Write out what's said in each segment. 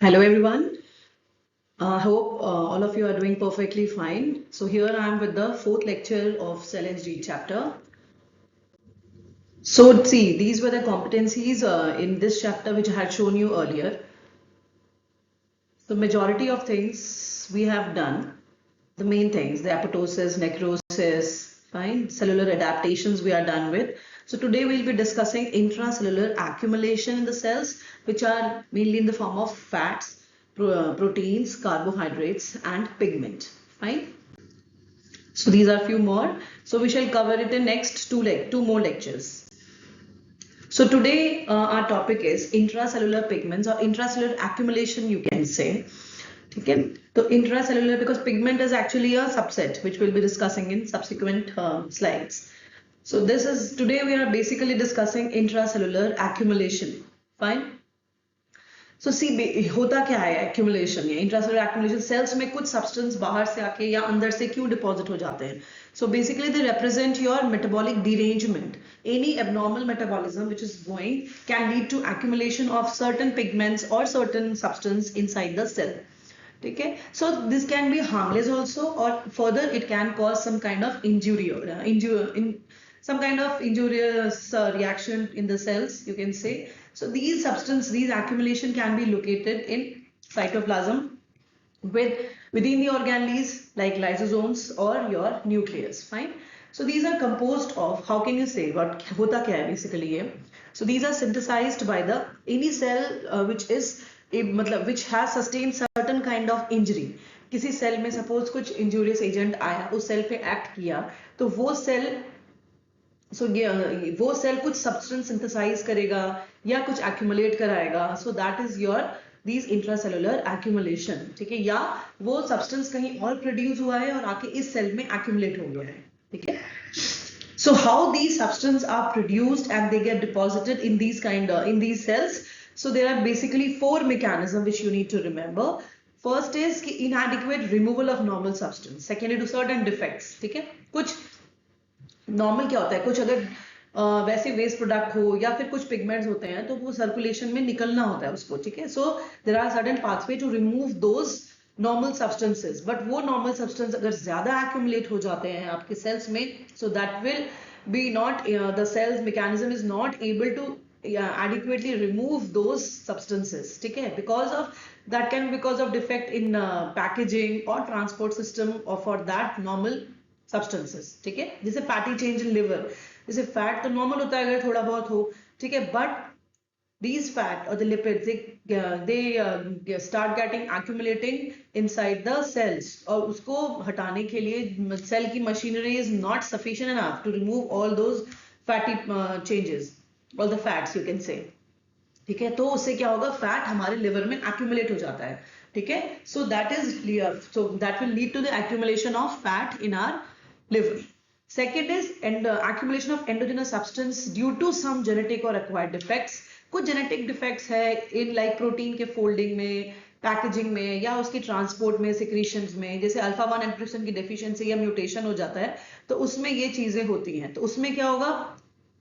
Hello everyone. I hope all of you are doing perfectly fine. So here I am with the fourth lecture of Cell HD chapter. So see, these were the competencies in this chapter which I had shown you earlier. The majority of things we have done, the main things, the apoptosis, necrosis, fine, cellular adaptations we are done with. So today we'll be discussing intracellular accumulation in the cells, which are mainly in the form of fats, proteins, carbohydrates, and pigment. Fine. So these are few more. So we shall cover it in next two more lectures. So today our topic is intracellular pigments or intracellular accumulation, you can say. Okay. So intracellular, because pigment is actually a subset which we'll be discussing in subsequent slides. So this is today we are basically discussing intracellular accumulation. Fine. सो सी होता क्या है accumulation या intracellular accumulation sales में कुछ substance बाहर से आके या अंदर से क्यों डिपॉजिट हो जाते हैं so basically they represent your metabolic derangement any abnormal metabolism which is going can lead to accumulation of certain pigments or certain substance inside the cell. Okay, so this can be harmless also, or further it can cause some kind of injury some kind of injurious reaction in the cells, you can say. So these accumulation can be located in cytoplasm within the organelles like lysosomes or your nucleus. Fine. So these are composed of, how can you say what hota kya hai basically ye? So these are synthesized by the any cell which has sustained certain kind of injury. किसी cell में suppose कुछ injurious agent आया, उस cell पे act किया, तो वो cell वो सेल कुछ सब्सटेंस सिंथेसाइज करेगा या कुछ एक्यूमुलेट कराएगा. सो that is your these intracellular accumulation. ठीक है, या वो सब्सटेंस कहीं और प्रोड्यूस हुआ है और आके इस सेल में एक्यूमुलेट हो गया है. ठीक है. So how these substances are produced and they get deposited in these cells. So there are basically four mechanisms which you need to remember. First is inadequate removal of normal substance. Second is certain defects. ठीक है, कुछ normal क्या होता है, कुछ अगर वैसे waste product हो या फिर कुछ पिगमेंट्स होते हैं तो वो सर्कुलेशन में निकलना होता है उसको. ठीक है, so there are certain pathway to remove those normal substances. But वो नॉर्मल सब्सटेंस अगर ज्यादा एक्यूमुलेट हो जाते हैं आपके सेल्स में, so that will be not the cells mechanism is not able to adequately remove those substances. ठीक है, because of defect in packaging or transport system or for that normal substances. ठीक है, जैसे फैटी चेंज इन लिवर, जैसे fat तो normal होता है अगर थोड़ा बहुत हो. ठीक है, but these fat or the lipids they start getting accumulating inside the cells, और उसको हटाने के लिए सेल की machinery is not sufficient enough to remove all those fatty changes, all the fats you can say. ठीक है, तो उससे क्या होगा, फैट हमारे लिवर में accumulate हो जाता है. ठीक है, so that will lead to the accumulation of fat in our liver. Second is accumulation of endogenous substance due to some genetic or acquired defects. कुछ genetic defects है in like protein के folding में, packaging में, या उसकी transport में, secretions में. जैसे अल्फा 1 एंट्रोजन की डेफिशिएंसी या म्यूटेशन हो जाता है तो उसमें ये चीजें होती हैं. तो उसमें क्या होगा,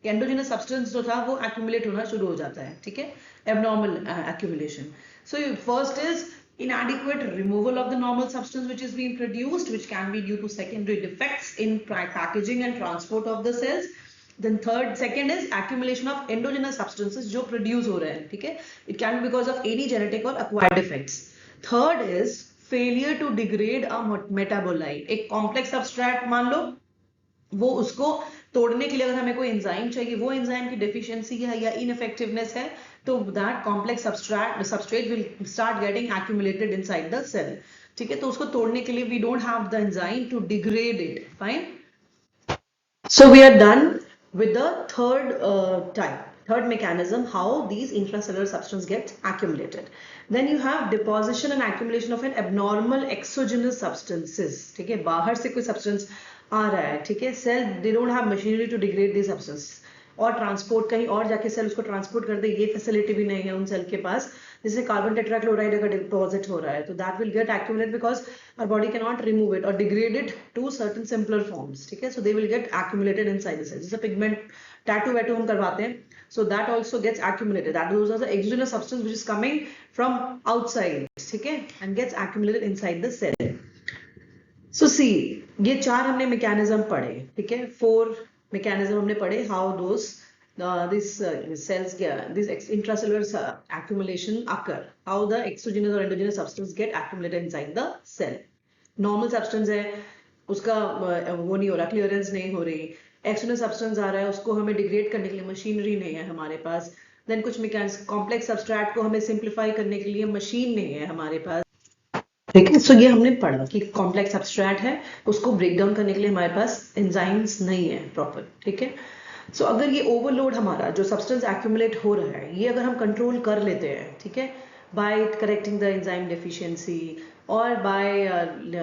एंडोजेनस सब्सटेंस जो था वो एक्यूमुलेट होना शुरू हो जाता है. ठीक है, abnormal accumulation. So first is inadequate removal of the normal substance which is being produced, which can be due to secondary defects in packaging and transport of the cells. Then second is accumulation of endogenous substances जो produce हो रहे हैं. ठीक है, it can be because of any genetic or acquired defects. Third is failure to degrade a metabolite. एक complex substrate मान लो, वो उसको तोड़ने के लिए अगर हमें कोई एंजाइम चाहिए, वो एंजाइम की डेफिशिएंसी है या इनइफेक्टिवनेस है, तो that complex substrate will start getting accumulated inside the cell. ठीक है, तो उसको तोड़ने के लिए we don't have the enzyme to degrade it. Fine. So we are done with the third mechanism how these intracellular substances get accumulated. Then you have deposition and accumulation of an abnormal exogenous substances. ठीक है, बाहर से कोई substance आ रहा है. ठीक है, cell they don't have machinery to degrade this substance, और ट्रांसपोर्ट कहीं और जाके सेल उसको ट्रांसपोर्ट कर दे, ये फैसिलिटी भी नहीं है उन सेल के पास. जैसे कार्बन टेट्राक्लोराइड अगर डिपॉजिट हो रहा है तो that will get accumulate because our body can not remove it और degrade it to certain simpler forms. ठीक है, so they will get accumulated inside the cell. जैसे पिगमेंट टैटू वैटू हम करवाते हैं, so that also gets accumulated. That those are the exogenous substance which is coming from outside, ठीक है, and gets accumulated inside the cell. So see, ये चार हमने mechanism पढ़े, ठीक है, 4 mechanism हमने पढ़े, how those these cells get this intracellular accumulation occur, how the exogenous or endogenous substance get accumulated inside the cell. Normal substance है, उसका वो नहीं हो रहा, clearance नहीं हो रही, exogenous substance आ रहा है, उसको हमें degrade करने के लिए machinery नहीं है हमारे पास, then कुछ complex substrate को हमें simplify करने के लिए machine नहीं है हमारे पास, ठीक है. सो ये हमने पढ़ा कि कॉम्प्लेक्स सब्सट्रेट है, उसको ब्रेक डाउन करने के लिए हमारे पास एंजाइम्स नहीं है प्रॉपर, ठीक है. सो अगर ये ओवरलोड हमारा जो सब्सटेंस एक्यूमुलेट हो रहा है, ये अगर हम कंट्रोल कर लेते हैं, ठीक है, by correcting the enzyme deficiency और by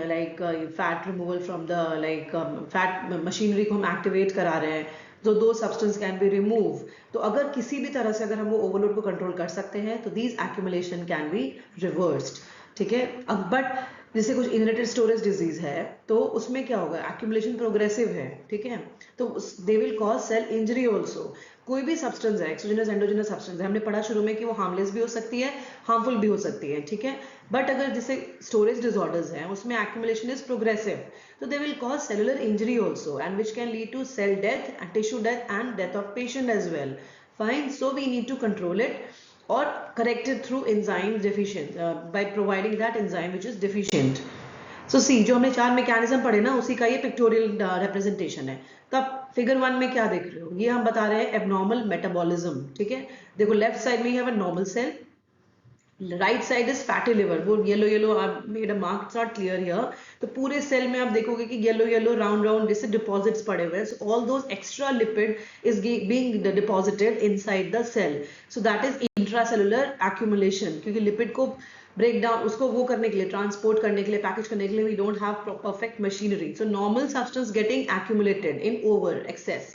like fat removal from the like fat machinery को हम एक्टिवेट करा रहे हैं, जो दो सब्सटेंस कैन बी रिमूव. तो अगर किसी भी तरह से अगर हम वो ओवरलोड को कंट्रोल कर सकते हैं तो these accumulation can be reversed, ठीक है. अब बट जैसे कुछ इनहेरिटेड स्टोरेज डिजीज है तो उसमें क्या होगा, एक्यूमुलेशन प्रोग्रेसिव है, ठीक है, तो they will cause cell injury also. कोई भी सब्सटेंस है, एक्सोजेनस एंडोजेनस सब्सटेंस है, हमने पढ़ा शुरू में कि वो हार्मलेस भी हो सकती है, हार्मफुल भी हो सकती है, ठीक है. बट अगर जैसे स्टोरेज डिसऑर्डर्स हैं उसमें एक्यूमुलेशन इज प्रोग्रेसिव, तो they will cause cellular injury also and which can lead to cell death and tissue death and death of patient as well. Fine, so we need to control it or correct it through enzyme deficient by providing that enzyme which is deficient. So see, जो हमने चार mechanism पढ़े ना, उसी का ये pictorial representation है. तब फिगर 1 में क्या देख रहे हो, ये हम बता रहे हैं एबनॉर्मल मेटाबॉलिज्म, ठीक है. देखो लेफ्ट साइड में you have a normal cell, right side is fatty liver, वो येलो येलो आप made a mark, it's not clear here. तो पूरे सेल में आप देखोगे कि येलो येलो राउंड राउंड जैसे डिपॉजिट्स पड़े हुए हैं. So all those extra lipid is being deposited inside the cell. So that is intracellular accumulation, क्योंकि लिपिड को ब्रेक डाउन, उसको वो करने के लिए, ट्रांसपोर्ट करने के लिए, पैकेज करने के लिए we don't have perfect machinery. So normal substance getting accumulated in over excess.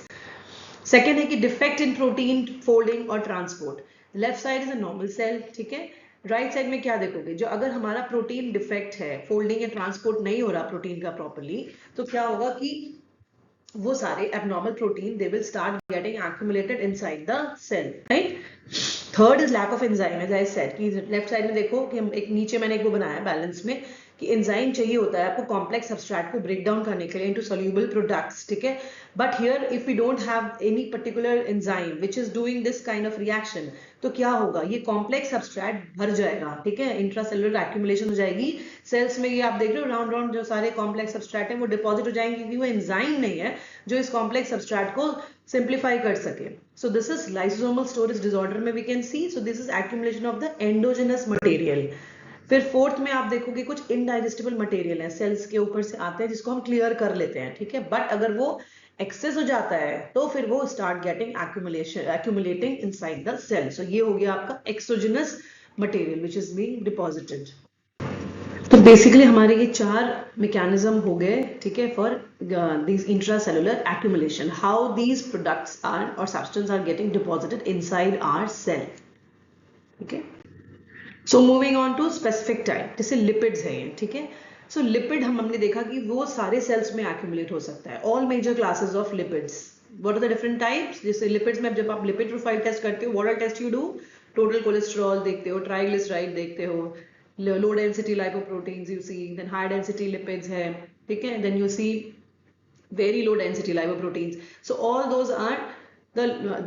Second है कि डिफेक्ट इन प्रोटीन फोल्डिंग और transport. Left side is a normal cell, ठीक है. राइट साइड में क्या देखोगे, जो अगर हमारा प्रोटीन डिफेक्ट है, फोल्डिंग या ट्रांसपोर्ट नहीं हो रहा प्रोटीन का प्रॉपर्ली, तो क्या होगा कि वो सारे abnormal protein they will start getting accumulated inside the cell, right. Third is lack of enzyme, as I said कि लेफ्ट साइड में देखो कि हम एक नीचे मैंने एक वो बनाया बैलेंस में कि एंजाइम चाहिए होता है आपको कॉम्प्लेक्स सब्सट्रेट को ब्रेक डाउन करने के लिए इनटू सॉल्यूबल प्रोडक्ट्स, ठीक है. But here if we don't have any particular enzyme which is doing this kind of reaction, तो क्या होगा, ये कॉम्प्लेक्स सब्सट्रेट भर जाएगा, ठीक है, इंट्रासेलुलर एक्यूमुलेशन हो जाएगी सेल्स में. ये आप देख रहे हो राउंड राउंड जो सारे कॉम्प्लेक्स सब्सट्रेट है वो डिपॉजिट हो जाएंगे, क्योंकि वो एंजाइम नहीं है जो इस कॉम्प्लेक्स सब्सट्रेट को सिंप्लीफाई कर सके. So this is lysosomal storage disorder में we can see. So this is accumulation of the endogenous material. फिर फोर्थ में आप देखोगे कुछ इनडाइजेस्टिबल मटेरियल है, सेल्स के ऊपर से आते हैं जिसको हम क्लियर कर लेते हैं, ठीक है. बट अगर वो एक्सेस हो जाता है तो फिर वो start getting accumulating inside the cell. So ये हो गया आपका exogenous material which is being deposited. तो बेसिकली हमारे ये चार मैकेनिज्म हो गए, ठीक है, for these intracellular accumulation, how these products are और substance are getting deposited inside our cell, ठीक है. So moving on to specific type, जैसे लिपिड्स है ये, ठीक है. सो लिपिड हमने देखा कि वो सारे सेल्स में एक्यूमुलेट हो सकता है. All major classes of lipids. What are the different types? जैसे लिपिड्स में जब आप लिपिड प्रोफाइल टेस्ट करते हो, what are test you do? Total cholesterol देखते हो, ट्राइग्लिसराइड देखते हो, low density lipoproteins you see, then high density lipids है, ठीक है, then you see very low density lipoproteins. So all those are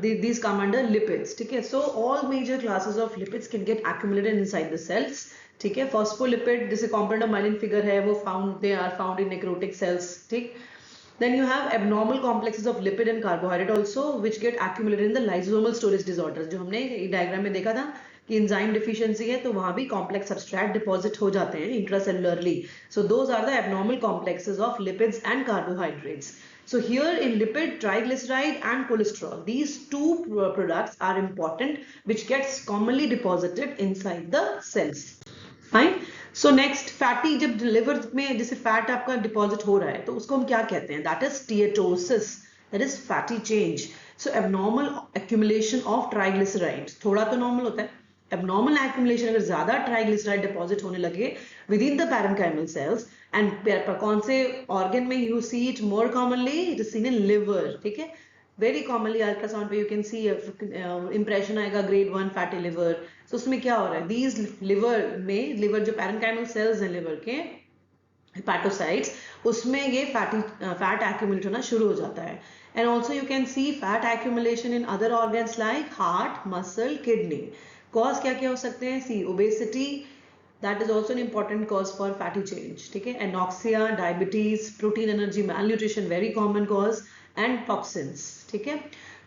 these come under lipids, ठीक है. So all major classes of lipids can get accumulated inside the cells, ठीक है. Phospholipid जैसे component of myelin figure है वो they are found in necrotic cells, ठीक. Then you have abnormal complexes of lipid and carbohydrate also which get accumulated in the lysosomal storage disorders. जो हमने diagram में देखा था कि एंजाइम डिफिशिएंसी है तो वहां भी कॉम्प्लेक्स सब्सट्रेट डिपॉजिट हो जाते हैं intracellularly. So those are the abnormal complexes of lipids and carbohydrates. So here in lipid, triglyceride and cholesterol, these two products are important which gets commonly deposited inside the cells. Fine. So next fatty, जब liver में जैसे fat आपका deposit हो रहा है तो उसको हम क्या कहते हैं? That is steatosis. That is fatty change. So abnormal accumulation of triglycerides. थोड़ा तो normal होता है. Abnormal accumulation अगर ज्यादा ट्राइग्लिसराइड डिपॉजिट होने लगे within the parenchymal cells and कौन से organ में you see it more commonly? It is seen in liver, ठीक है. वेरी कॉमनली अल्ट्रासाउंड पे यू कैन सी इंप्रेशन आएगा grade 1 फैटी लिवर। तो उसमें क्या हो रहा है, दीज लिवर जो पैरेन्काइमल सेल्स हैं लिवर के हेपाटोसाइट्स, उसमें ये फैट एक्यूमुलेट होना शुरू हो जाता है। And also you can C fat accumulation in other organs like heart, muscle, kidney. Cause क्या क्या हो सकते हैं, सी obesity, that is also an important cause for fatty change, ठीक है, anoxia, diabetes, protein energy malnutrition very common cause, and toxins, ठीक है।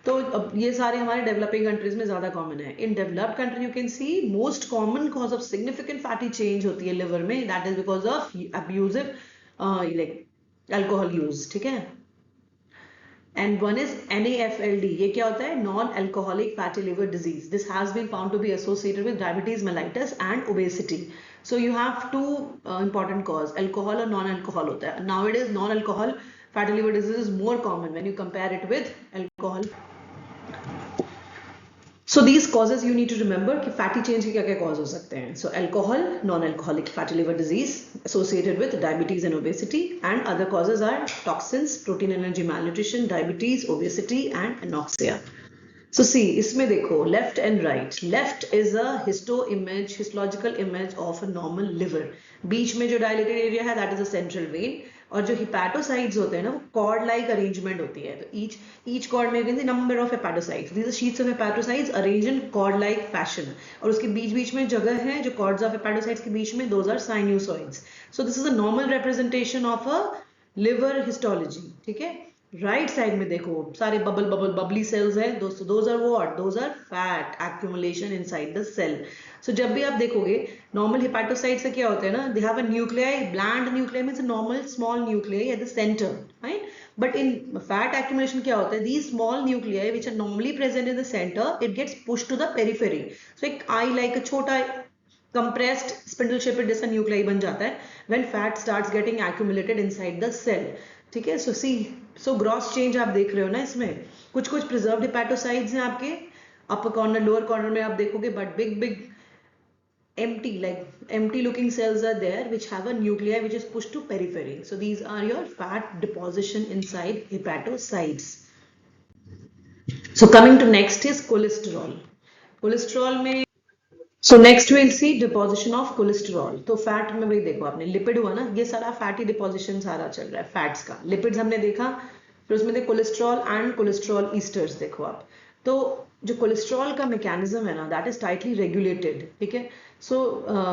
तो अब ये सारे हमारे डेवलपिंग कंट्रीज में ज्यादा कॉमन है। In developed country you can C most common cause of significant fatty change होती है लिवर में, that is because of abusive alcohol use, ठीक है। And one is NAFLD. ये क्या होता है, non-alcoholic fatty liver disease. This has been found to be associated with diabetes mellitus and obesity. So you have two important cause, alcohol और non-alcohol होता है। Nowadays non-alcohol fatty liver disease is more common when you compare it with alcohol. So these causes you need to remember कि fatty change के क्या क्या cause हो सकते हैं। So alcohol, non-alcoholic fatty liver disease associated with diabetes and obesity, and other causes are toxins, protein energy malnutrition, diabetes, obesity and anorexia. So see, इसमें देखो left and right. Left is a histological image of a normal liver. बीच में जो dilated area है that is a central vein, और जो hepatocytes होते हैं ना वो कॉर्ड लाइक अरेंजमेंट होती है। तो ईच कॉर्ड में you can see number of hepatocytes, these are sheets of hepatocytes arranged in cord like fashion, और उसके बीच बीच में जगह है जो कॉर्ड्स ऑफ हेपाटोसाइट्स के बीच में, those are sinusoids. So this is a normal representation of a liver histology, ठीक है। राइट साइड में देखो सारे बबली सेल्स है दोस्तों, those are what, those are fat accumulation inside the cell. So जब भी आप देखोगे नॉर्मल हेपाटोसाइट से क्या होता है ना, they have a nuclei, bland nuclei means normal small nuclei at the centre, right. But in fat accumulation क्या होता है, these small nuclei which are normally present in the centre, it gets pushed to the periphery. So एक I like a छोटा compressed spindle shaped जैसा nuclei बन जाता है when fat starts getting accumulated inside the cell, ठीक है। सो सी, so gross change आप देख रहे हो ना इसमें, कुछ कुछ प्रिजर्व्ड हेपाटोसाइट्स हैं आपके अपर कॉर्नर, लोअर कॉर्नर में आप देखोगे, but big empty looking cells are there which have a nuclei which is pushed to periphery. So these are your fat deposition inside hepatocytes. So coming to next is cholesterol. Cholesterol में so next will see deposition of cholesterol. तो fat में भाई देखो आपने lipid हुआ ना, ये सारा फैटी डिपोजिशन सारा चल रहा है फैट्स का। लिपिड्स हमने देखा, फिर उसमें देखो कोलेस्ट्रॉल एंड कोलेस्ट्रॉल ईस्टर्स देखो आप। तो जो कोलेस्ट्रॉल का मैकेनिज्म है ना दैट इज टाइटली रेगुलेटेड, ठीक है। So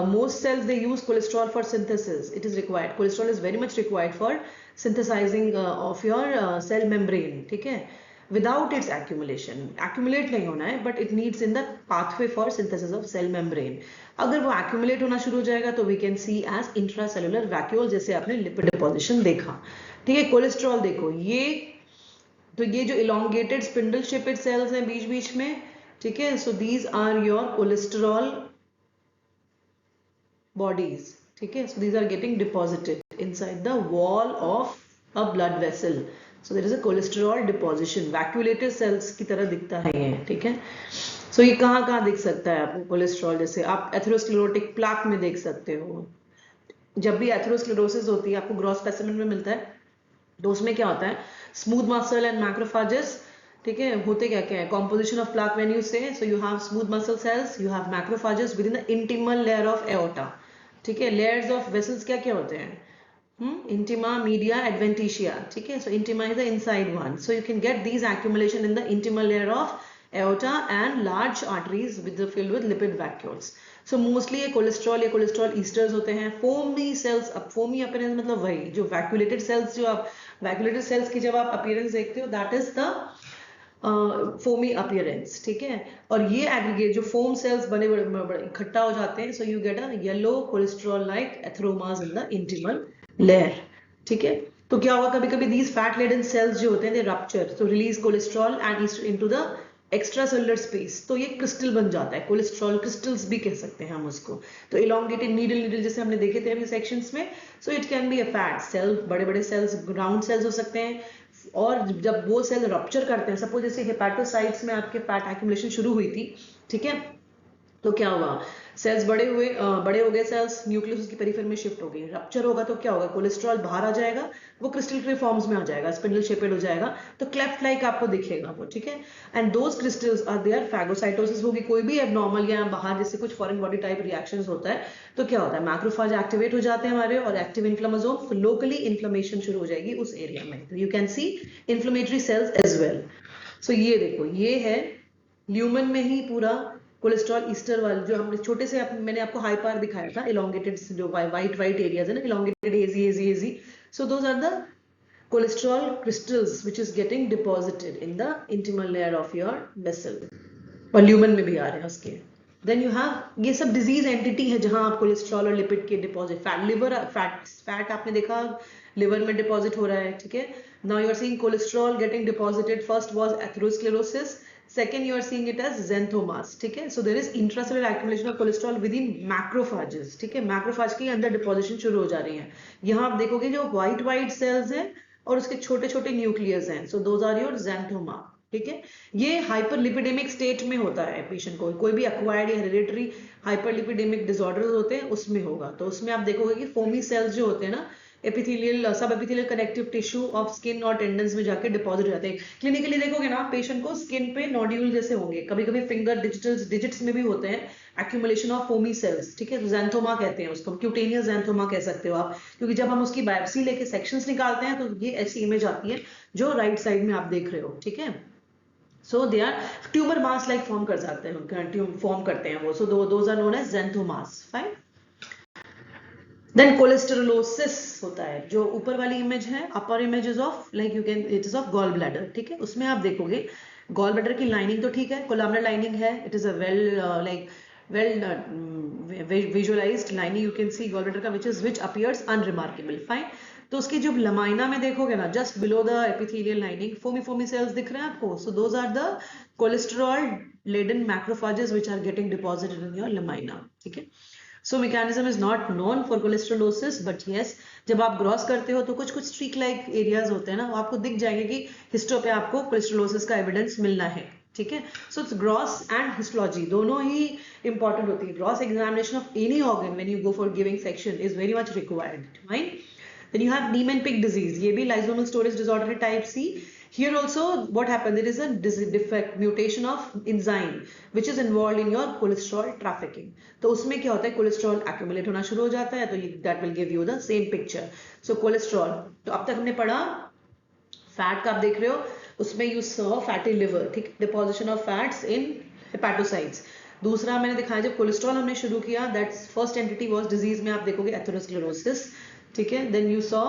most cells they use cholesterol for synthesis, it is required, cholesterol is very much required for synthesizing of your cell membrane, ठीक है। Without its accumulation, accumulate नहीं होना है, but it needs in the pathway for synthesis of cell membrane. अगर वो accumulate होना शुरू हो जाएगा तो we can see as intracellular vacuole, जैसे आपने lipid deposition देखा, ठीक है। कोलेस्ट्रॉल देखो ये, तो ये जो elongated spindle shaped cells हैं बीच बीच में, ठीक है। So these are your cholesterol bodies, ठीक है। So these are getting deposited inside the wall of a blood vessel. So there is a cholesterol deposition, vacuolated cells की तरह दिखता है ये, ठीक है। So ये कहाँ कहाँ दिख सकता है आपको कोलेस्ट्रॉल, जैसे आप एथेरोस्क्लेरोटिक प्लाक में देख सकते हो। जब भी एथेरोस्क्लेरोसिस होती है आपको ग्रॉस स्पेसिमेन में मिलता है, तो उसमें क्या होता है, स्मूथ मसल एंड मैक्रोफेजेस, ठीक है। होते क्या क्या है, composition of plaque when you say, so you have smooth muscle cells, you have macrophages within the intimal layer of aorta, ठीक है। लेयर्स ऑफ वेसल्स क्या क्या होते हैं, intima, media, adventitia, ठीक है। So intima is the inside one, so you can get these accumulation in the intimal layer of aorta and large arteries with the filled with lipid vacuoles. So mostly ये cholesterol या cholesterol esters होते हैं। Foamy sales, अब foamy appearance मतलब वही जो vacuolated sales, जो आप वैक्यूलेटेड सेल्स की जब आप अपीयरेंस देखते हो that is the foamy appearance, ठीक है। और ये एग्रीगेट जो फोम सेल्स बने बड़े इकट्ठा हो जाते हैं, so you get a yellow cholesterol like atheromas in the intimal layer, ठीक है। तो क्या होगा, कभी कभी दीज फैट लेडन सेल्स जो होते हैं दे रप्चर, तो release cholesterol and into the extra cellular space, तो ये क्रिस्टल बन जाता है, कोलेस्ट्रॉल क्रिस्टल्स भी कह सकते हैं हम उसको। तो इलोंगेटेड नीडल जैसे हमने देखे थे अभी सेक्शंस में, so it can be a fat cell, बड़े बड़े सेल्स राउंड सेल्स हो सकते हैं। और जब वो सेल रप्चर करते हैं, सपोज जैसे हेपाटोसाइट्स में आपके फैट एक्यूमुलेशन शुरू हुई थी, ठीक है, तो क्या हुआ, सेल्स बड़े हो गए सेल्स, न्यूक्लियस उसकी पेरिफेरी में शिफ्ट हो गई, रप्चर होगा तो क्या होगा, कोलेस्ट्रॉल बाहर आ जाएगा, वो क्रिस्टल के फॉर्म्स में आ जाएगा, स्पिंडल शेपेड हो जाएगा, तो क्लेफ्ट लाइक आपको दिखेगा वो, ठीक है। And those crystals are there, phagocytosis होगी, कोई भी एबनॉर्मल या बाहर जैसे कुछ फॉरेन बॉडी टाइप रिएक्शंस होता है, तो क्या होता है, मैक्रोफेज एक्टिवेट हो जाते हैं हमारे, और एक्टिव इन्फ्लेमेसोम, लोकली इन्फ्लेमेशन शुरू हो जाएगी उस एरिया में, तो you can see inflammatory cells as well. So ये देखो, ये है ल्यूमन में ही पूरा कोलेस्ट्रॉल ईस्टर वाले, जो हमने छोटे से मैंने आपको हाइपार दिखाया था, इलोंगेटेड जो वाइट एरियाज है ना, elongated hazy, so those are the cholesterol crystals which is getting deposited in the intimal layer of your vessel, और ल्यूमन में भी आ रहे हैं उसके। देन यू हैव, ये सब डिजीज एंटिटी है जहां आप कोलेस्ट्रॉल और लिपिड के डिपॉजिट, फैट लिवर फैट आपने देखा लिवर में डिपॉजिट हो रहा है, ठीक है। Now you are seeing cholesterol getting deposited, first was atherosclerosis, second you are seeing it as xanthomas, ठीक है। So there is intracellular accumulation of cholesterol within macrophages, ठीक है, मैक्रोफेज के अंदर डिपॉजिशन शुरू हो जा रही है। यहाँ आप देखोगे जो व्हाइट सेल्स हैं और उसके छोटे छोटे न्यूक्लियस हैं, सो दोज आर योर ज़ेंथोमा, ठीक है। ये हाइपरलिपिडेमिक स्टेट में होता है पेशेंट को, कोई भी एक्वायर्ड या हेरिडिटरी हाइपरलिपिडेमिक डिसऑर्डर्स होते हैं उसमें होगा, तो उसमें आप देखोगे कि फोमी सेल्स जो होते हैं ना, एपिथेलियल सब epithelial connective tissue of skin और टेंडन्स में जाके डिपॉजिट हो जाते हैं। क्लिनिकली देखोगे ना पेशेंट को स्किन पे नोड्यूल जैसे होंगे, कभी कभी फिंगर डिजिट्स में भी होते हैं एक्यूमुलेशन ऑफ फोमी सेल्स, ठीक है, ज़ेंथोमा कहते हैं उसको, क्यूटेनियस ज़ेंथोमा कह सकते हो आप, क्योंकि जब हम उसकी बायोप्सी लेके सेक्शंस निकालते हैं तो ये ऐसी इमेज आती है जो राइट साइड में आप देख रहे हो, ठीक है। So they are tumour mass like form कर जाते हैं, फॉर्म करते हैं वो, so those are known as xanthomas, fine. Then cholesterolosis होता है, जो ऊपर वाली इमेज है, upper image is of like you can it is of gall bladder, ठीक है। उसमें आप देखोगे गॉल ब्लैडर की लाइनिंग तो ठीक है, कोलमनर लाइनिंग है, it is a well visualized lining, you can see gall bladder का विच अपीयर्स अनरिमार्केबल, फाइन। तो उसकी जो लमाइना में देखोगे ना, just below the epithelial lining foamy cells दिख रहे हैं आपको, so those are the cholesterol laden macrophages which are getting deposited in your lamina, ठीक है। So mechanism is not known for cholesterolosis, but yes, जब आप ग्रॉस करते हो तो कुछ स्ट्रीक लाइक एरियाज होते हैं ना, वो आपको दिख जाएंगे कि हिस्टो पे आपको कोलेस्ट्रोलोसिस का एविडेंस मिलना है, ठीक है। सो ग्रॉस एंड हिस्टोलॉजी दोनों ही इंपॉर्टेंट होती है। Gross examination of any organ when you go for giving section is very much required, fine. Then you have Niemann-Pick disease, ये भी lysosomal storage disorder type C. Here also what happened, there is a defect, mutation of enzyme which is involved in your cholesterol trafficking. तो उसमें क्या होता है, cholesterol accumulate होना शुरू हो जाता है, तो that will give you the same picture. So cholesterol, तो अब तक हमने पढ़ा फैट का, आप देख रहे हो उसमें you saw fatty liver, ठीक, deposition of fats in hepatocytes. दूसरा मैंने दिखाया जब कोलेस्ट्रॉल हमने शुरू किया, that first entity was disease में आप देखोगे एथेरोस्क्लेरोसिस, ठीक है। Then you saw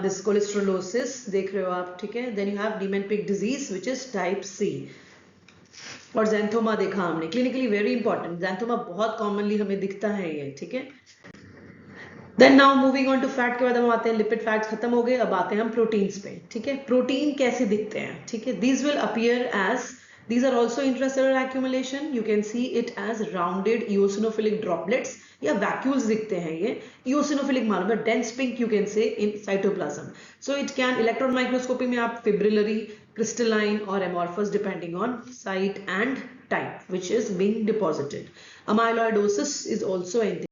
this cholesterolosis देख रहे हो आप, ठीक है। Then you have Niemann Pick disease which is type C, और ज़ेंथोमा देखा हमने, क्लिनिकली वेरी इंपॉर्टेंट, ज़ेंथोमा बहुत कॉमनली हमें दिखता है ये, ठीक है। Then now moving on to fat के बाद हम आते हैं, लिपिड फैट्स खत्म हो गए, अब आते हैं हम प्रोटीन्स पे, ठीक है। प्रोटीन कैसे दिखते हैं, ठीक है, these will appear as, these are also intracellular accumulation, you can see it as rounded eosinophilic droplets या vacuoles दिखते हैं, ये eosinophilic मालूम है, dense pink you can say in cytoplasm. So it can, electron microscopy में आप fibrillary, crystalline or amorphous depending on site and type which is being deposited. Amyloidosis is also an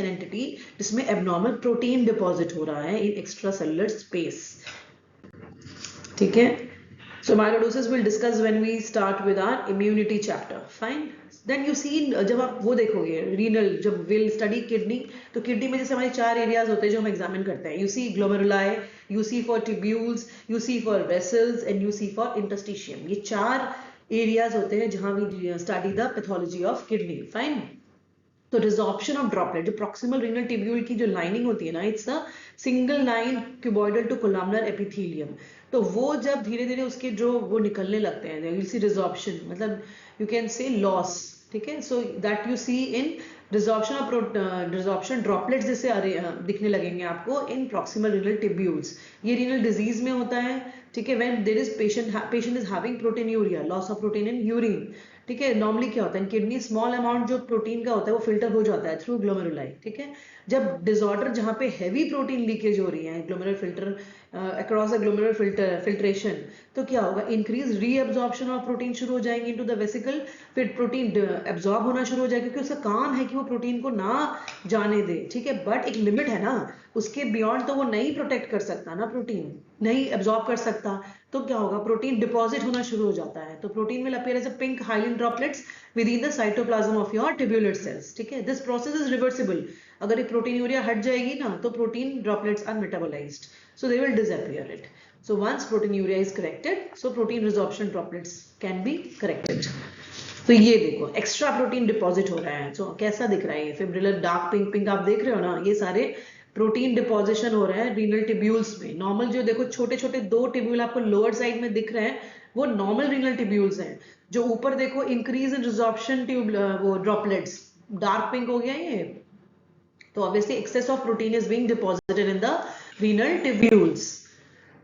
entity जिसमें abnormal protein deposit हो रहा है in extracellular space, ठीक है। So amyloidosis we'll discuss when we start with our immunity chapter, fine. Then you see, जब आप वो देखोगे renal, जब we'll study kidney, तो किडनी में जैसे हमारे 4 एरियाज होते हैं जो हम एग्जामिन करते हैं, you see glomeruli, you see for tubules, you see for vessels and you see for interstitium. ये 4 एरियाज होते हैं जहां we study the pathology of kidney, fine. तो रिजॉर्प्शन ऑफ ड्रॉपलेट, जो प्रॉक्सिमल रीनल ट्यूब्यूल की जो लाइनिंग होती है ना, it's a single line cuboidal to columnar epithelium, तो वो जब धीरे धीरे उसके जो वो निकलने लगते हैं, यू सी रिजॉर्प्शन, मतलब यू कैन से लॉस, ठीक है। So that you see in resorption droplets जैसे दिखने लगेंगे आपको इन प्रॉक्सिमल रीनल ट्यूब्यूल्स, ये रीनल डिजीज में होता है, ठीक है। When there is patient is having proteinuria, loss of protein in urine, ठीक है। नॉर्मली क्या होता है, किडनी स्मॉल अमाउंट जो प्रोटीन का होता है वो फिल्टर हो जाता है थ्रू ग्लोमेरुलाई, ठीक है। जब डिसऑर्डर जहां पे हैवी प्रोटीन लीकेज हो रही है, glomerular filter across the glomerular filtration, तो क्या होगा, इंक्रीज रीअब्जॉर्प्शन ऑफ प्रोटीन शुरू हो जाएंगे इनटू द वेसिकल, फिर प्रोटीन एब्जॉर्ब होना शुरू हो जाएगा, क्योंकि उसका काम है कि वो प्रोटीन को ना जाने दे, ठीक है, बट एक लिमिट है ना, उसके बियॉन्ड तो वो नहीं प्रोटेक्ट कर सकता ना, प्रोटीन नहीं एब्जॉर्ब कर सकता, तो क्या होगा, प्रोटीन डिपॉजिट होना शुरू हो जाता है, तो protein will appear as a pink hyaline droplets within the cytoplasm of your tubular cells, ठीक है, दिस प्रोसेस इज रिवर्सिबल, अगर एक प्रोटीनूरिया हट जाएगी ना तो protein droplets are metabolized, so they will disappear it, so once proteinuria is corrected, so protein resorption droplets can be corrected. तो ये देखो एक्स्ट्रा प्रोटीन डिपॉजिट हो रहा है, so कैसा दिख रहा है ये फिब्रिलर डार्क पिंक पिंक आप देख रहे हो ना, ये सारे प्रोटीन डिपॉजिशन हो रहा है रीनल टिब्यूल्स में। नॉर्मल जो देखो छोटे छोटे 2 टिब्यूल आपको लोअर साइड में दिख रहे हैं वो नॉर्मल रीनल टिब्यूल्स हैं, जो ऊपर देखो इंक्रीज इन रिजॉर्प्शन ट्यूब वो ड्रॉपलेट्स डार्क पिंक हो गया ये, तो obviously excess of protein is being deposited in the renal tubules.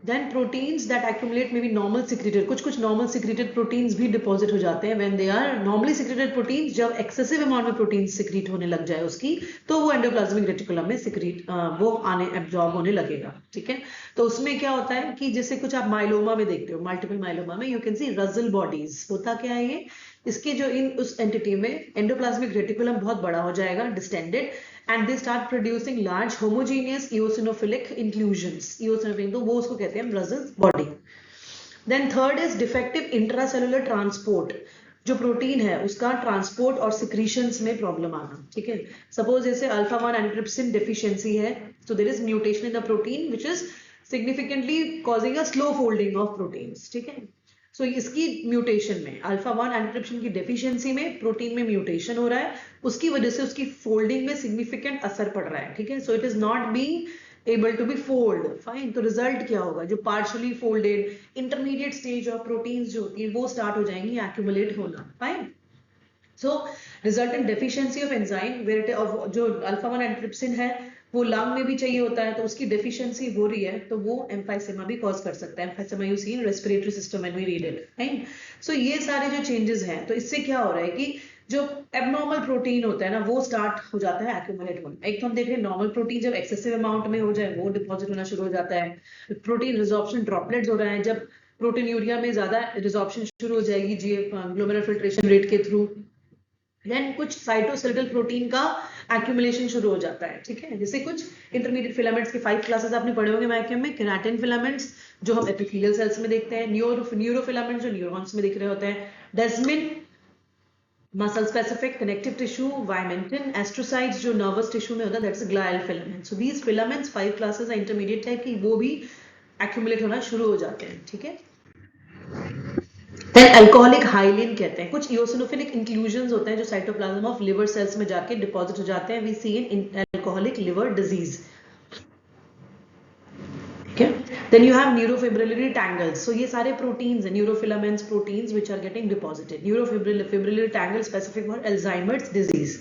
Then proteins that accumulate may be normal secreted, कुछ normal secreted proteins भी deposit हो जाते हैं when they are normally secreted proteins, जब excessive amount में proteins secrete होने लग जाए उसकी, तो वो endoplasmic reticulum में secrete वो आने absorb होने लगेगा, ठीक है। तो उसमें क्या होता है कि जैसे कुछ आप माइलोमा में देखते हो, मल्टीपल माइलोमा में you can see Russell bodies, होता क्या है ये, इसके जो इन उस एंटिटी में एंडोप्लाज्मिक रेटिकुलम बहुत बड़ा हो जाएगा, distended, and they start producing large homogeneous eosinophilic inclusions, eosinophilic, तो वो उसको कहते हैं Russell's body. Then third is defective intracellular transport, जो प्रोटीन है उसका ट्रांसपोर्ट और सिक्रीशंस में प्रॉब्लम आना, ठीक है। सपोज जैसे अल्फा 1 एंट्रिप्सिन डेफिशिएंसी है, so there is mutation in the protein which is significantly causing a slow folding of proteins, ठीक है। सो इसकी म्यूटेशन में अल्फा 1 एंट्रिप्सिन की डेफिशिएंसी में प्रोटीन में म्यूटेशन हो रहा है, उसकी वजह से उसकी फोल्डिंग में सिग्निफिकेंट असर पड़ रहा है, ठीक है। So it is not being able to be fold, fine. तो रिजल्ट क्या होगा, जो partially folded intermediate stage of proteins जो होती है वो स्टार्ट हो जाएंगी एक्यूमुलेट होना, fine. So resultant deficiency of enzyme where जो अल्फा 1 एंट्रिप्सिन है वो लंग में भी चाहिए होता है, तो उसकी डेफिशिएंसी हो रही है तो वो एम्फाइसेमा भी कॉज कर सकता है, emphysema you see in respiratory system when we read it, right. So ये सारे जो चेंजेस हैं, तो इससे क्या हो रहा है कि जो एबनॉर्मल प्रोटीन होता है ना वो स्टार्ट हो जाता है एक्यूमुलेट होना। एक तो हम देख रहे हैं नॉर्मल प्रोटीन जब एक्सेसिव अमाउंट में हो जाए वो डिपॉजिट होना शुरू हो जाता है, प्रोटीन रिजॉर्प्शन ड्रॉपलेट्स हो रहे हैं, जब प्रोटीन यूरिया में ज्यादा रिजॉर्प्शन शुरू हो जाएगी जी ग्लोमेरुलर फिल्ट्रेशन रेट के थ्रू, देन कुछ साइटोस्केलेटल प्रोटीन का एक्यूमुलेशन शुरू हो जाता है, ठीक है। जैसे कुछ इंटरमीडिएट फिलामेंट्स के 5 क्लासेस आपने पढ़े होंगे बायोकेम में, केराटिन फिलामेंट्स जो हम एपिथेलियल सेल्स में देखते हैं, न्यूरोफिलामेंट्स जो न्यूरॉन्स में दिख रहे होते हैं, desmin muscle specific connective tissue, vimentin, astrocytes जो नर्वस टिश्यू में होता है, that's glial filament. So these filaments 5 classes है इंटरमीडिएट टाइप की, वो भी एक्यूमुलेट होना शुरू हो जाते हैं, ठीक है। अल्कोहलिक हाइलिन कहते हैं, कुछ इओसिनोफिलिक इंक्लूजन्स होते हैं जो साइटोप्लाज्म ऑफ लिवर सेल्स में जाके डिपॉजिट हो जाते हैं, we see in alcoholic liver disease, ठीक है। Then you have neurofibrillary tangles, so ये सारे प्रोटीन्स हैं, neurofilaments proteins which are getting deposited, neurofibrillary tangle specific for Alzheimer's disease.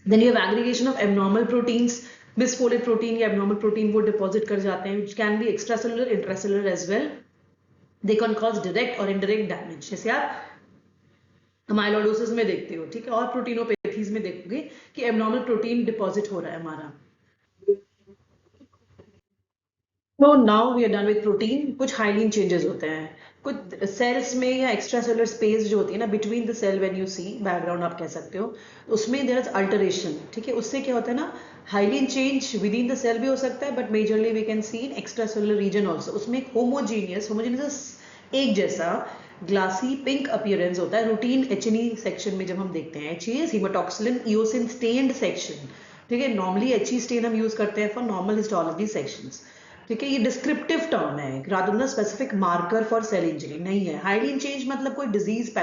Then you have aggregation of abnormal proteins, misfolded protein या abnormal protein वो deposit कर जाते हैं, which can be extracellular intracellular as well, they can cause direct or indirect damage, जैसे आप amyloidosis में देखते हो, ठीक है, और प्रोटीनोपैथीज में देखोगे कि एबनॉर्मल प्रोटीन डिपॉजिट हो रहा है हमारा। तो now we are done with protein. कुछ हाइलिन चेंजेस होते हैं कुछ सेल्स में या एक्स्ट्रा सेलुलर स्पेस जो होती है ना between the cell, when you see background आप कह सकते हो, उसमें देयर इज अल्टरेशन, ठीक है। उससे क्या होता है ना, hyaline change within the cell भी हो सकता है, but majorly we can see in extracellular region also. उसमें एक होमोजीनियस एक जैसा ग्लासी पिंक अपीयरेंस होता है रूटीन एचनी सेक्शन में। जब हम देखते हैं H is haematoxylin eosin stained section, ठीक है। नॉर्मली एच स्टेन हम यूज करते हैं फॉर नॉर्मल हिस्टोलॉजी सेक्शंस, ठीक है। ये डिस्क्रिप्टिव टर्म है rather than specific marker for cell injury नहीं है। हाइलिन चेंज मतलब कोई डिजीज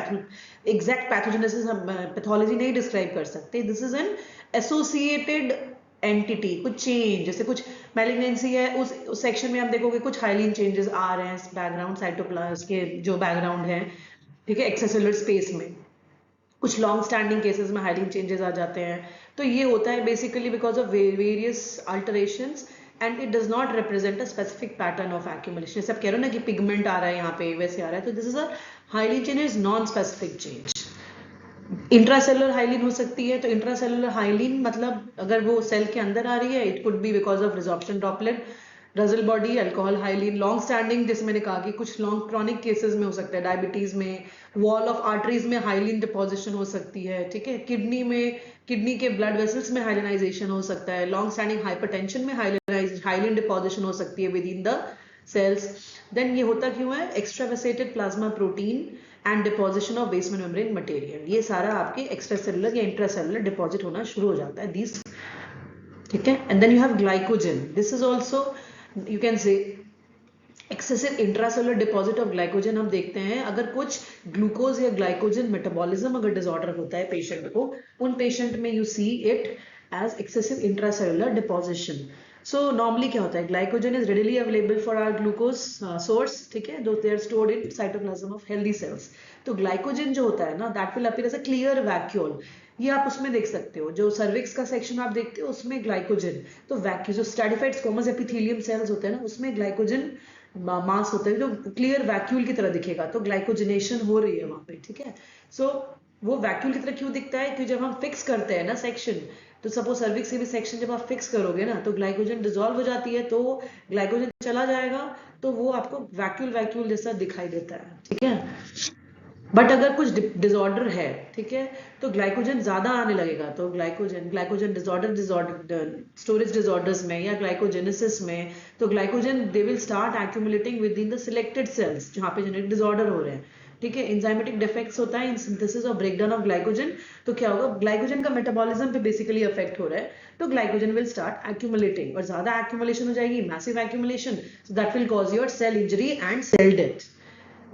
एग्जैक्ट पैथोजेनेसिस हम पैथोलॉजी नहीं डिस्क्राइब कर सकते, this is an associated entity, कुछ चेंज, जैसे कुछ मैलिग्नेंसी है उस सेक्शन में आप देखोगे कुछ हाइलिन चेंजेस आ रहे हैं बैकग्राउंड साइटोप्लाज्म के जो बैकग्राउंड है, ठीक है, एक्स्ट्रासेलुलर स्पेस में। कुछ लॉन्ग स्टैंडिंग केसेस में हाइलिन चेंजेस आ जाते हैं, तो ये होता है basically because of various alterations and it does not represent a specific pattern of accumulation. जैसे आप कह रहे हो ना कि पिगमेंट आ रहा है यहाँ पे वैसे आ रहा है, तो this is a hyaline change is non specific change. Intracellular hyaline हो सकती है, तो इंट्रासेलुलर हाइलिन मतलब अगर वो सेल के अंदर आ रही है, it could be because of resorption droplet, Russell body, alcohol, hyaline, long standing, जैसे मैंने कहा कि कुछ लॉन्ग क्रॉनिक केसेस में हो सकता है, डायबिटीज में, वॉल ऑफ आर्टरीज में हाइलिन डिपोजिशन हो सकती है, ठीक है, किडनी में, किडनी के ब्लड वेसल्स में हाइलिनाइजेशन हो सकता है, लॉन्ग स्टैंडिंग हाइपरटेंशन में हाइलिन डिपोजिशन हो सकती है within the cells. Then ये होता क्यों है? Extravasated plasma protein and deposition of basement membrane material, ये सारा आपके एक्स्ट्रा सेलुलर या इंट्रासेलुलर डिपॉजिट होना शुरू हो जाता है दिस, ठीक है. And then you have glycogen, this is also you can say excessive intracellular deposit of glycogen. हम देखते हैं अगर कुछ ग्लूकोज या ग्लाइकोजन मेटाबॉलिज्म अगर डिसऑर्डर होता है पेशेंट को, उन पेशेंट में you see it as excessive intracellular deposition. So normally क्या होता है, glycogen is readily available for our glucose source, ठीक है, though they are stored in cytoplasm of healthy cells. तो ग्लाइकोजन जो होता है ना, that will appear as a clear vacuole. ये आप उसमें देख सकते हो, जो सर्विक्स का सेक्शन आप देखते हो उसमें ग्लाइकोजन, तो वैक्यू जो स्ट्रैटिफाइड स्क्वैमस एपिथेलियम सेल्स होते हैं ना, उसमें ग्लाइकोजन मास होता है जो क्लियर वैक्यूल की तरह दिखेगा, तो ग्लाइकोजनेशन हो रही है वहां पे, ठीक है. सो वो वैक्यूल की तरह क्यों दिखता है? कि जब हम फिक्स करते हैं ना सेक्शन, तो सपोज सर्विक्स से भी सेक्शन जब आप फिक्स करोगे ना, तो ग्लाइकोजन डिसॉल्व हो जाती है, तो ग्लाइकोजन चला जाएगा, तो वो आपको वैक्यूल वैक्यूल जैसा दिखाई देता है, ठीक है. बट अगर कुछ डिसऑर्डर है, ठीक है, तो ग्लाइकोजन ज्यादा आने लगेगा, तो ग्लाइकोजन डिसऑर्डर स्टोरेज डिसऑर्डर्स में या ग्लाइकोजेनेसिस में, तो glycogen they will start accumulating within the selected cells जहां पे जेनेटिक डिसऑर्डर हो रहे हैं, ठीक है. एंजाइमेटिक डिफेक्ट्स होता है इन सिंथेसिस और ब्रेकडाउन ऑफ ग्लाइकोजन, तो क्या होगा, ग्लाइकोजन का मेटाबॉलिज्म पे बेसिकली अफेक्ट हो रहा है, तो ग्लाइकोजन विल स्टार्ट एक्यूमुलेटिंग, और ज्यादा एक्यूमुलेशन हो जाएगी, massive accumulation, so that will cause your cell injury and cell death.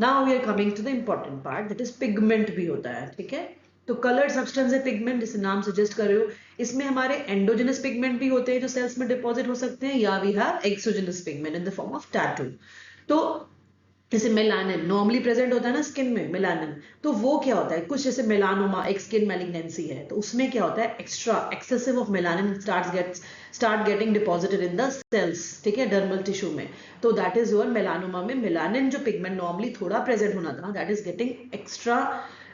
Now we are coming to the important part, that is pigment भी होता है, ठीक है. तो colored substance है pigment, जैसे नाम सजेस्ट कर रहे हो, इसमें हमारे endogenous pigment भी होते हैं जो सेल्स में डिपॉजिट हो सकते हैं, या we have exogenous pigment in the form of tattoo. तो जैसे मेलानिन नॉर्मली प्रेजेंट होता है ना स्किन में, मेलानिन, तो वो क्या होता है, कुछ जैसे मेलानोमा एक स्किन मैलिग्नेंसी है, तो उसमें क्या होता है, excessive of melanin start getting deposited in the cells, ठीक है, डर्मल टिश्यू में, तो दैट इज योर मेलानोमा में मेलानिन जो पिगमेंट नॉर्मली थोड़ा प्रेजेंट होना था, that is getting extra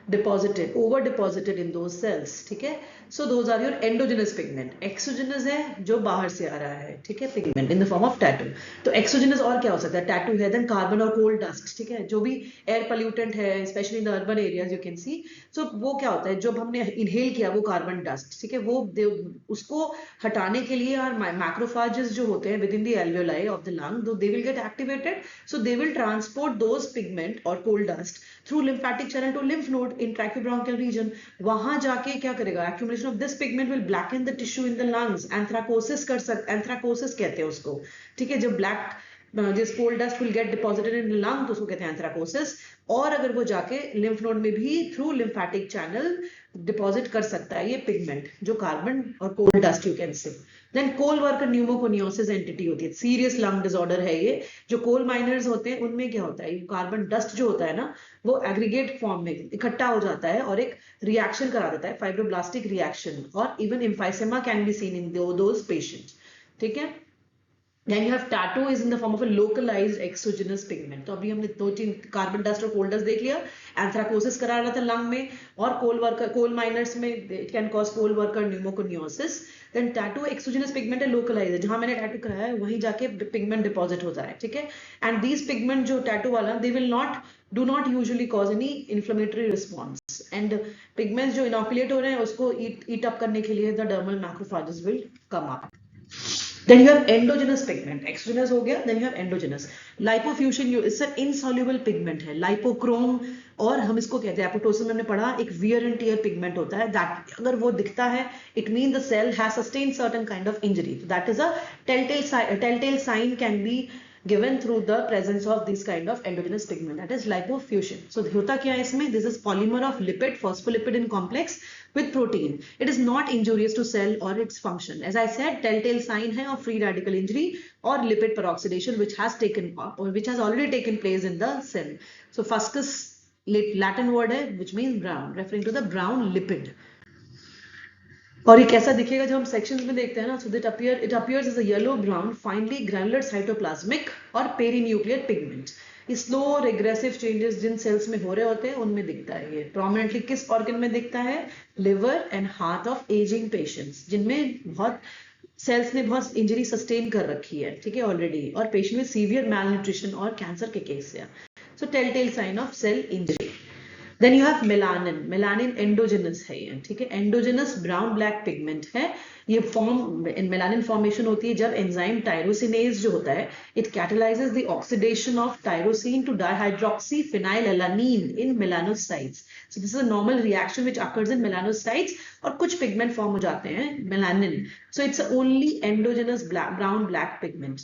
deposited, over deposited in those cells, ठीक है. So those are your endogenous pigment. Exogenous है जो बाहर से आ रहा है, ठीक है, pigment in the form of tattoo. तो एक्सोजेनस और क्या हो सकता है, टैटू है, देन कार्बन और कोल डस्ट, ठीक है, जो भी एयर पोल्यूटेंट है specially in the urban areas you can see. So वो क्या होता है, जब हमने इनहेल किया वो कार्बन डस्ट, ठीक है, वो उसको हटाने के लिए और मैक्रोफाजेस जो होते हैं within the alveoli of the lung, they will get activated, so they will transport those pigment और coal dust through lymphatic channel to lymph node in tracheobronchial region. वहां जाके क्या करेगा, accumulation of this pigment will blacken the tissue in the lungs, anthracosis कहते हैं उसको, ठीक है. जब जिस coal dust will get deposited in lung, तो उसको कहते हैं एंथ्राकोसिस. और अगर वो जाके लिम्फ नोड में भी थ्रू लिम्फेटिक चैनल डिपॉजिट कर सकता है ये पिगमेंट, जो कार्बन और coal dust you can say. Then coal worker pneumoconiosis entity होती है, सीरियस लंग डिसऑर्डर है ये. जो कोल माइनर्स होते हैं उनमें क्या होता है, कार्बन डस्ट जो होता है ना, वो एग्रीगेट फॉर्म में इकट्ठा हो जाता है और एक रिएक्शन करा देता है, फाइब्रोब्लास्टिक रिएक्शन, और even emphysema can be seen in those patients, ठीक है. Then you have tattoo is in the form of a localized exogenous pigment. तो अभी हमने दो तीन कार्बन डस्ट और कोल डस्ट देख लिया, एंथ्राकोसिस करा रहा था लंग में, और कोल माइनर्स में it can cause coal worker pneumoconiosis. Then tattoo exogenous pigment है, लोकलाइज्ड, जहां मैंने टैटू कराया है वहीं जाके पिगमेंट डिपॉजिट होता है, ठीक है. एंड दीज पिगमेंट जो टैटू वाला, they will do not usually cause any inflammatory response, and pigments जो इनोकुलेट हो रहे हैं उसको ईट अप करने के लिए the dermal macrophages will come up. Then you have endogenous pigment, exogenous हो गया, then you have endogenous. Lipofuscin इससे insoluble pigment है, lipochrome, और हम इसको कहते हैं, एपोप्टोसिस में हमने पढ़ा, एक wear and tear pigment होता है, that अगर वो दिखता है, it means the cell has sustained certain kind of injury. That is a telltale sign can be given through the presence of this kind of endogenous pigment, that is lipofuscin. So होता क्या है इसमें, this is polymer of lipid, phospholipid in complex with protein. It is not injurious to cell or its function. As I said, telltale sign है of free radical injury or lipid peroxidation which has already taken place in the cell. So fuscus Latin word है which means brown, referring to the brown lipid. और ये कैसा दिखेगा जब हम sections में देखते हैं ना, so that it appears as a yellow brown finely granular cytoplasmic और perinuclear pigment. ये स्लो रेग्रेसिव चेंजेस जिन सेल्स में हो रहे होते हैं उनमें दिखता है. ये प्रोमिनेंटली किस ऑर्गन में दिखता है, liver and heart of ageing patients, जिनमें बहुत सेल्स ने बहुत इंजरी सस्टेन कर रखी है, ठीक है ऑलरेडी, और पेशेंट में सीवियर मैल न्यूट्रिशन और कैंसर के केस है. So tell sign of cell injury. Then you have melanin. Melanin endogenous है ये, ठीक है, एंडोजेनस ब्राउन ब्लैक पिगमेंट है. ये फॉर्म मेलानिन फॉर्मेशन होती है जब एंजाइम टायरोसिनेज जो होता है, it catalyses the oxidation of tyrosine to dihydroxy phenylalanine in melanocytes. So this is a normal reaction which occurs in melanocytes, और कुछ पिगमेंट फॉर्म हो जाते हैं melanin. So it's only endogenous brown black pigment.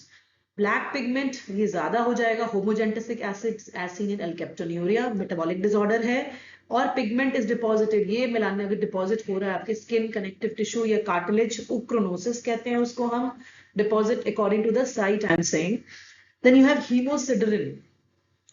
Black pigment ये ज्यादा हो जाएगा homogentisic acids as seen in alkaptonuria, metabolic disorder है. और पिगमेंट इज डिपॉजिटेड, ये मेलानिन अगर डिपॉजिट हो रहा है आपके स्किन, कनेक्टिव टिश्यू या कार्टिलेज, उक्रोनोसिस कहते हैं उसको हम, deposit according to the site I am saying. Then you have haemosiderin.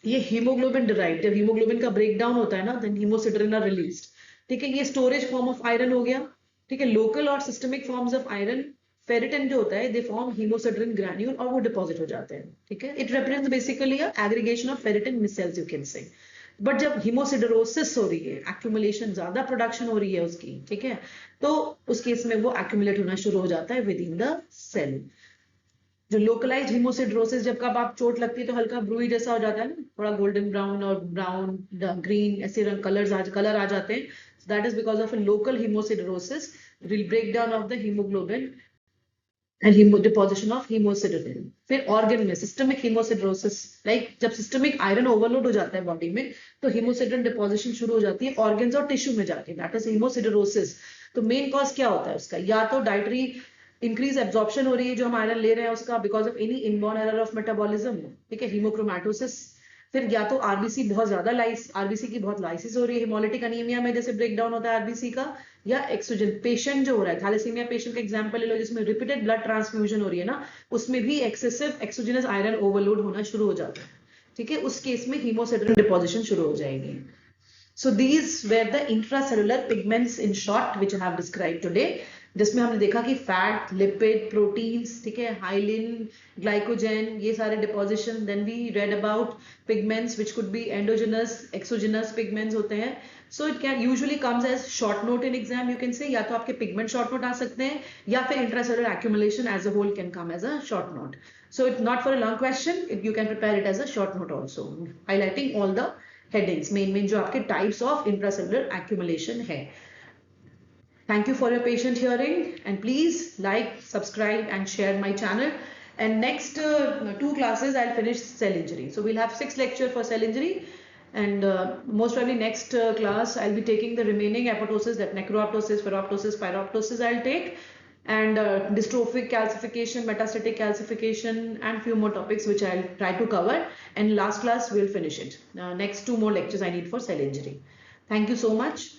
ये हीमोग्लोबिन डिराइव्ड, जब हीमोग्लोबिन का ब्रेकडाउन होता है ना, देन हीमोसिडरिन आर रिलीज्ड, ठीक है. ये स्टोरेज फॉर्म ऑफ आयरन हो गया, ठीक है. लोकल और systemic forms of iron, ferritin जो होता है, दे फॉर्म हीमोसिडरिन ग्रैन्यूल और वो डिपॉजिट हो जाते हैं, ठीक है. It represents basically a aggregation of ferritin micelles you can से. बट जब हीमोसिडरोसिस हो रही है, एक्यूमुलेशन ज्यादा प्रोडक्शन हो रही है उसकी, ठीक है, तो उस केस में वो एक्यूमुलेट होना शुरू हो जाता है विद इन द सेल. जो लोकलाइज्ड हीमोसिडरोसिस, जब कब आप चोट लगती है तो हल्का ब्रूई जैसा हो जाता है ना, थोड़ा गोल्डन ब्राउन और ब्राउन ग्रीन ऐसे रंग कलर आ जाते हैं. That is because of a local haemosiderosis, breakdown of the haemoglobin and deposition of haemosiderin. फिर ऑर्गन में सिस्टमिक हीमोसिडरोसिस, लाइक जब सिस्टमिक आयरन ओवरलोड हो जाता है बॉडी में, तो हीमोसिडरिन डिपोजिशन शुरू हो जाती है ऑर्गन्स और टिश्यू में जाके, दैट इज हीमोसिडरोसिस. तो मेन कॉज क्या होता है उसका, या तो डाइटरी इंक्रीज एब्जॉर्प्शन हो रही है जो हम आयरन ले रहे हैं उसका, because of any inborn error of metabolism, ठीक है, हीमोक्रोमैटोसिस. फिर या तो आरबीसी बहुत ज्यादा आरबीसी की बहुत लाइसिस हो रही है हेमोलिटिक अनीमिया में, जैसे ब्रेकडाउन होता है आरबीसी का, या एक्सोजन पेशेंट जो हो रहा है, थैलेसीमिया पेशेंट का एग्जांपल ले लो जिसमें रिपीटेड ब्लड ट्रांसफ्यूजन हो रही है ना, उसमें भी एक्सेसिव एक्सोजिनस आयरन ओवरलोड होना शुरू हो जाता है, ठीक है. उस केस में हीमोसिडरिन डिपोजिशन शुरू हो जाएगी. So these were the intracellular pigments in short which I have described today, जिसमें हमने देखा कि फैट, लिपिड, प्रोटीन्स, ठीक है, हाइलिन, ग्लाइकोजन, ये सारे deposition. Then we read about pigments which could be endogenous, exogenous pigments होते हैं. So it can usually comes as short note in exam, you can say, या तो आपके पिगमेंट शॉर्ट नोट आ सकते हैं, या फिर intracellular accumulation as a whole can come as a short note. So it's not for a long question, you can prepare it as a short note also, highlighting all the headings, main जो आपके types of intracellular accumulation है. Thank you for your patient hearing, and please like, subscribe and share my channel. And next 2 classes I'll finish cell injury. So we'll have 6 lectures for cell injury, and most probably next class I'll be taking the remaining apoptosis, that necroptosis, pheroptosis, pyroptosis I'll take, and dystrophic calcification, metastatic calcification, and few more topics which I'll try to cover. And last class we'll finish it. Next 2 more lectures I need for cell injury. Thank you so much.